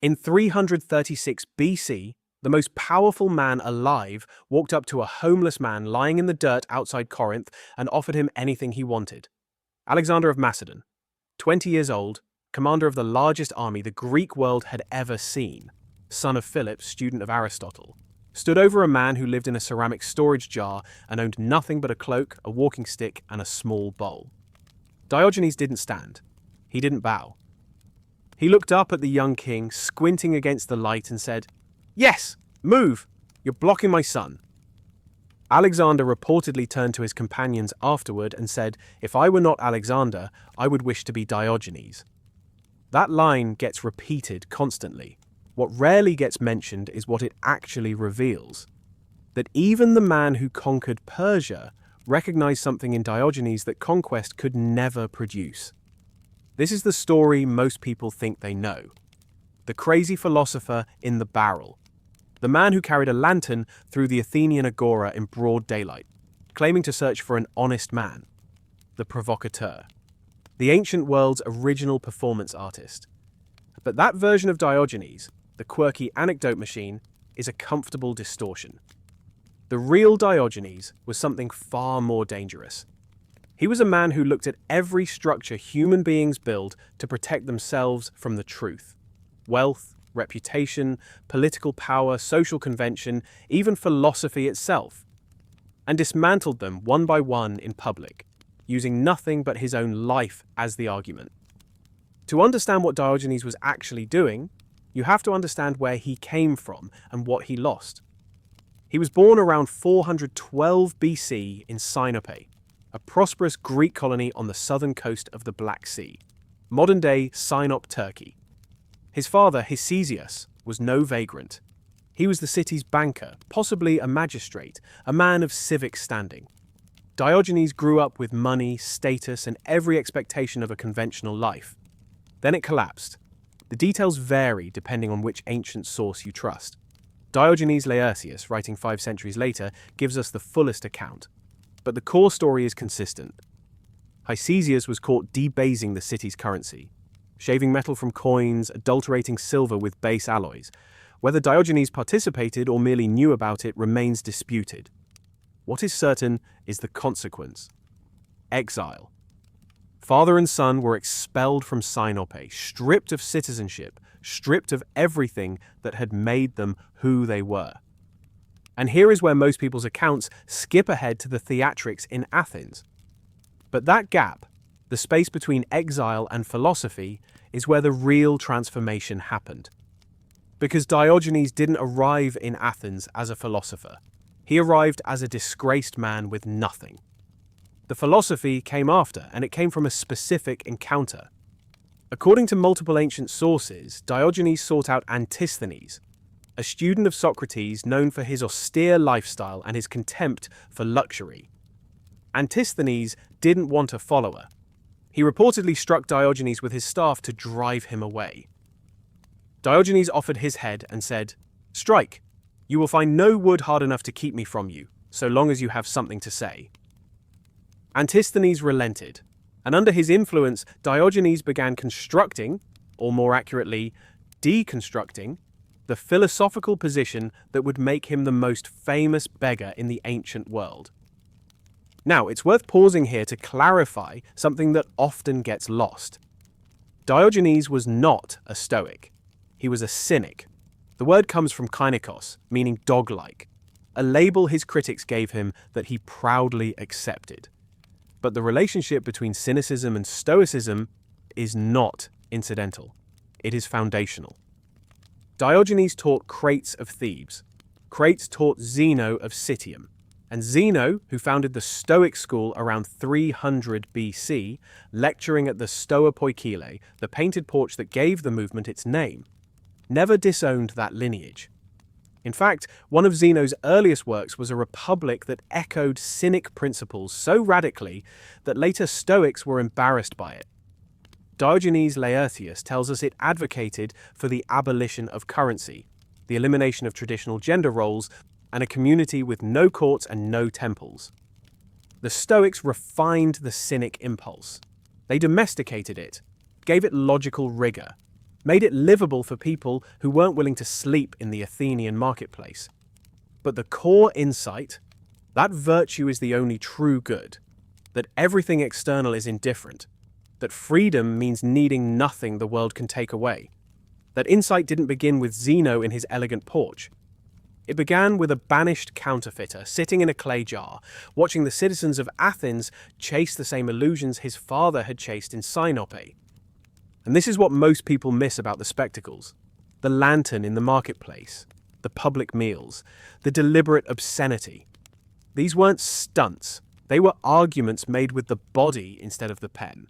In 336 BC, the most powerful man alive walked up to a homeless man lying in the dirt outside Corinth and offered him anything he wanted. Alexander of Macedon, 20 years old, commander of the largest army the Greek world had ever seen, son of Philip, student of Aristotle, stood over a man who lived in a ceramic storage jar and owned nothing but a cloak, a walking stick, and a small bowl. Diogenes didn't stand. He didn't bow. He looked up at the young king, squinting against the light, and said, "Yes, move! You're blocking my sun." Alexander reportedly turned to his companions afterward and said, "If I were not Alexander, I would wish to be Diogenes." That line gets repeated constantly. What rarely gets mentioned is what it actually reveals. That even the man who conquered Persia recognized something in Diogenes that conquest could never produce. This is the story most people think they know. The crazy philosopher in the barrel. The man who carried a lantern through the Athenian agora in broad daylight, claiming to search for an honest man. The provocateur. The ancient world's original performance artist. But that version of Diogenes, the quirky anecdote machine, is a comfortable distortion. The real Diogenes was something far more dangerous. He was a man who looked at every structure human beings build to protect themselves from the truth. Wealth, reputation, political power, social convention, even philosophy itself, and dismantled them one by one in public, using nothing but his own life as the argument. To understand what Diogenes was actually doing, you have to understand where he came from and what he lost. He was born around 412 BC in Sinope, a prosperous Greek colony on the southern coast of the Black Sea, modern-day Sinope, Turkey. His father, Hicesius, was no vagrant. He was the city's banker, possibly a magistrate, a man of civic standing. Diogenes grew up with money, status, and every expectation of a conventional life. Then it collapsed. The details vary depending on which ancient source you trust. Diogenes Laërtius, writing 5 centuries later, gives us the fullest account. But the core story is consistent. Hicesius was caught debasing the city's currency, shaving metal from coins, adulterating silver with base alloys. Whether Diogenes participated or merely knew about it remains disputed. What is certain is the consequence: exile. Father and son were expelled from Sinope, stripped of citizenship, stripped of everything that had made them who they were. And here is where most people's accounts skip ahead to the theatrics in Athens. But that gap, the space between exile and philosophy, is where the real transformation happened. Because Diogenes didn't arrive in Athens as a philosopher. He arrived as a disgraced man with nothing. The philosophy came after, and it came from a specific encounter. According to multiple ancient sources, Diogenes sought out Antisthenes, a student of Socrates known for his austere lifestyle and his contempt for luxury. Antisthenes didn't want a follower. He reportedly struck Diogenes with his staff to drive him away. Diogenes offered his head and said, "Strike. You will find no wood hard enough to keep me from you, so long as you have something to say." Antisthenes relented, and under his influence, Diogenes began constructing, or more accurately, deconstructing, the philosophical position that would make him the most famous beggar in the ancient world. Now, it's worth pausing here to clarify something that often gets lost. Diogenes was not a Stoic. He was a Cynic. The word comes from kainikos, meaning dog-like, a label his critics gave him that he proudly accepted. But the relationship between cynicism and stoicism is not incidental. It is foundational. Diogenes taught Crates of Thebes. Crates taught Zeno of Citium. And Zeno, who founded the Stoic school around 300 BC, lecturing at the Stoa Poikile, the painted porch that gave the movement its name, never disowned that lineage. In fact, one of Zeno's earliest works was a republic that echoed Cynic principles so radically that later Stoics were embarrassed by it. Diogenes Laërtius tells us it advocated for the abolition of currency, the elimination of traditional gender roles, and a community with no courts and no temples. The Stoics refined the Cynic impulse. They domesticated it, gave it logical rigor. made it livable for people who weren't willing to sleep in the Athenian marketplace. But the core insight, that virtue is the only true good, that everything external is indifferent, that freedom means needing nothing the world can take away. That insight didn't begin with Zeno in his elegant porch. It began with a banished counterfeiter sitting in a clay jar, watching the citizens of Athens chase the same illusions his father had chased in Sinope. And this is what most people miss about the spectacles. The lantern in the marketplace, the public meals, the deliberate obscenity. These weren't stunts. They were arguments made with the body instead of the pen.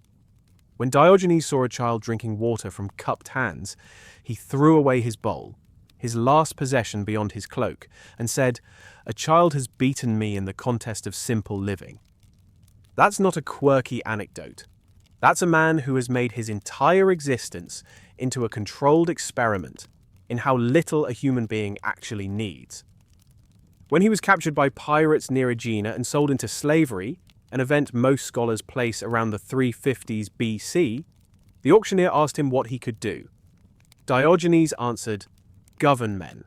When Diogenes saw a child drinking water from cupped hands, he threw away his bowl, his last possession beyond his cloak, and said, "A child has beaten me in the contest of simple living." That's not a quirky anecdote. That's a man who has made his entire existence into a controlled experiment in how little a human being actually needs. When he was captured by pirates near Aegina and sold into slavery, an event most scholars place around the 350s BC, the auctioneer asked him what he could do. Diogenes answered, "Govern men."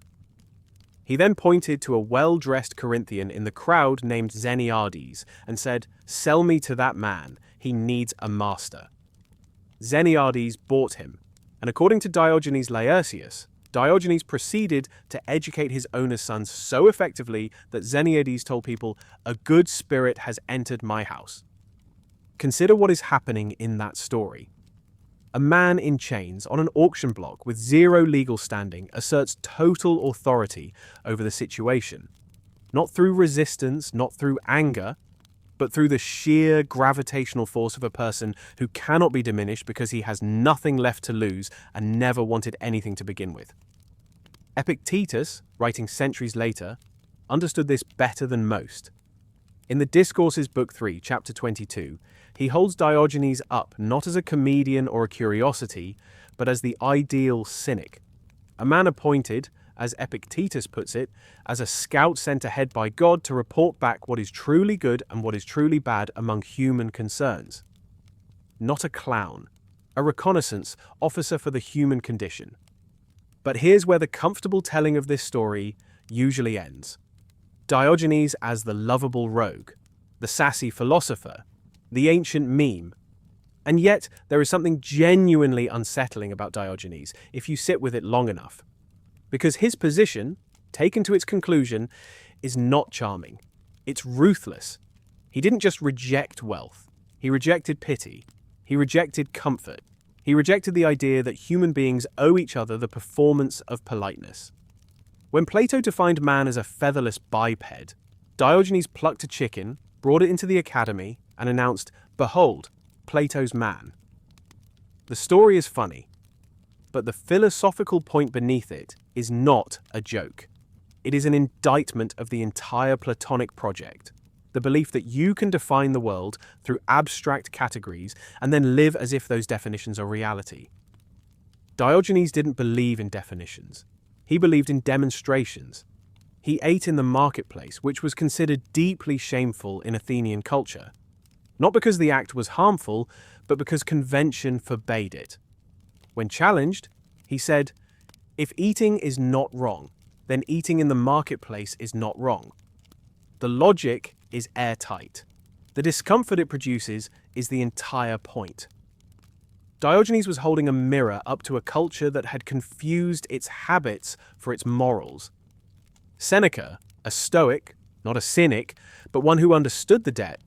He then pointed to a well-dressed Corinthian in the crowd named Xeniades and said, "Sell me to that man. He needs a master." Xeniades bought him, and according to Diogenes Laërtius, Diogenes proceeded to educate his owner's sons so effectively that Xeniades told people, "A good spirit has entered my house." Consider what is happening in that story. A man in chains on an auction block with zero legal standing asserts total authority over the situation, not through resistance, not through anger, but through the sheer gravitational force of a person who cannot be diminished because he has nothing left to lose and never wanted anything to begin with. Epictetus, writing centuries later, understood this better than most. In the Discourses, Book 3, Chapter 22, he holds Diogenes up not as a comedian or a curiosity, but as the ideal cynic, a man appointed, as Epictetus puts it, as a scout sent ahead by God to report back what is truly good and what is truly bad among human concerns. Not a clown, a reconnaissance officer for the human condition. But here's where the comfortable telling of this story usually ends. Diogenes as the lovable rogue, the sassy philosopher, the ancient meme. And yet, there is something genuinely unsettling about Diogenes if you sit with it long enough. Because his position, taken to its conclusion, is not charming. It's ruthless. He didn't just reject wealth. He rejected pity. He rejected comfort. He rejected the idea that human beings owe each other the performance of politeness. When Plato defined man as a featherless biped, Diogenes plucked a chicken, brought it into the academy, and announced, "Behold, Plato's man." The story is funny, but the philosophical point beneath it is not a joke. It is an indictment of the entire Platonic project, the belief that you can define the world through abstract categories and then live as if those definitions are reality. Diogenes didn't believe in definitions. He believed in demonstrations. He ate in the marketplace, which was considered deeply shameful in Athenian culture. Not because the act was harmful, but because convention forbade it. When challenged, he said, "If eating is not wrong, then eating in the marketplace is not wrong. The logic is airtight. The discomfort it produces is the entire point." Diogenes was holding a mirror up to a culture that had confused its habits for its morals. Seneca, a Stoic, not a Cynic, but one who understood the debt,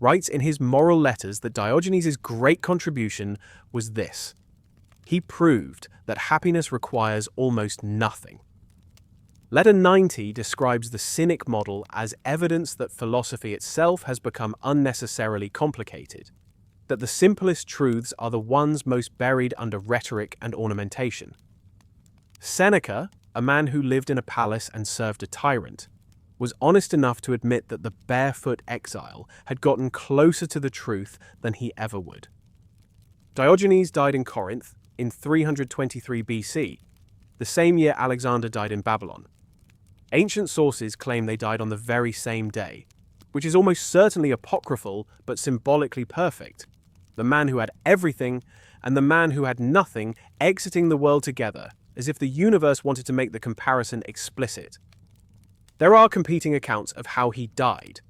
writes in his moral letters that Diogenes' great contribution was this: he proved that happiness requires almost nothing. Letter 90 describes the Cynic model as evidence that philosophy itself has become unnecessarily complicated, that the simplest truths are the ones most buried under rhetoric and ornamentation. Seneca, a man who lived in a palace and served a tyrant, was honest enough to admit that the barefoot exile had gotten closer to the truth than he ever would. Diogenes died in Corinth in 323 BC, the same year Alexander died in Babylon. Ancient sources claim they died on the very same day, which is almost certainly apocryphal but symbolically perfect. The man who had everything and the man who had nothing exiting the world together, as if the universe wanted to make the comparison explicit. There are competing accounts of how he died.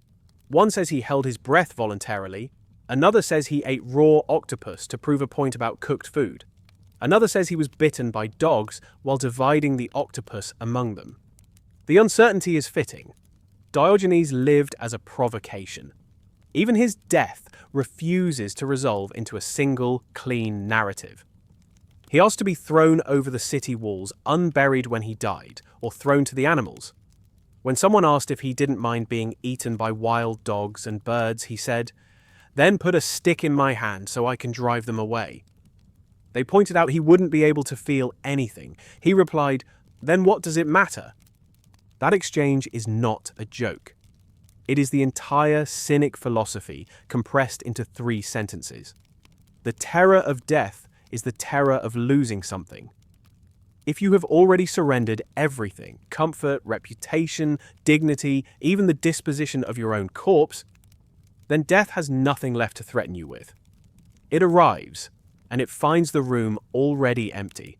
One says he held his breath voluntarily, another says he ate raw octopus to prove a point about cooked food. Another says he was bitten by dogs while dividing the octopus among them. The uncertainty is fitting. Diogenes lived as a provocation. Even his death refuses to resolve into a single, clean narrative. He asked to be thrown over the city walls unburied when he died, or thrown to the animals. When someone asked if he didn't mind being eaten by wild dogs and birds, he said, "Then put a stick in my hand so I can drive them away." They pointed out he wouldn't be able to feel anything. He replied, "Then what does it matter?" That exchange is not a joke. It is the entire Cynic philosophy compressed into 3 sentences. The terror of death is the terror of losing something. If you have already surrendered everything, comfort, reputation, dignity, even the disposition of your own corpse, then death has nothing left to threaten you with. It arrives, and it finds the room already empty.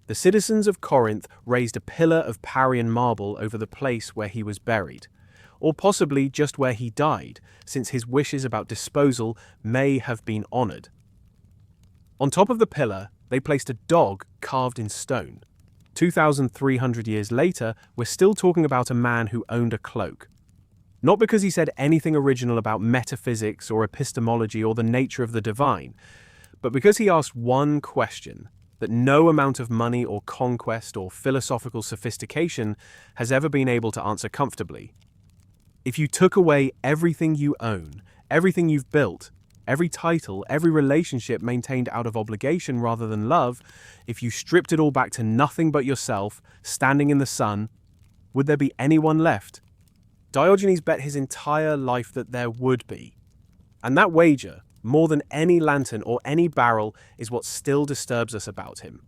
The citizens of Corinth raised a pillar of Parian marble over the place where he was buried, or possibly just where he died, since his wishes about disposal may have been honored. On top of the pillar, they placed a dog carved in stone. 2,300 years later, we're still talking about a man who owned a cloak. Not because he said anything original about metaphysics or epistemology or the nature of the divine, but because he asked one question that no amount of money or conquest or philosophical sophistication has ever been able to answer comfortably. If you took away everything you own, everything you've built, every title, every relationship maintained out of obligation rather than love, if you stripped it all back to nothing but yourself, standing in the sun, would there be anyone left? Diogenes bet his entire life that there would be. And that wager, more than any lantern or any barrel, is what still disturbs us about him.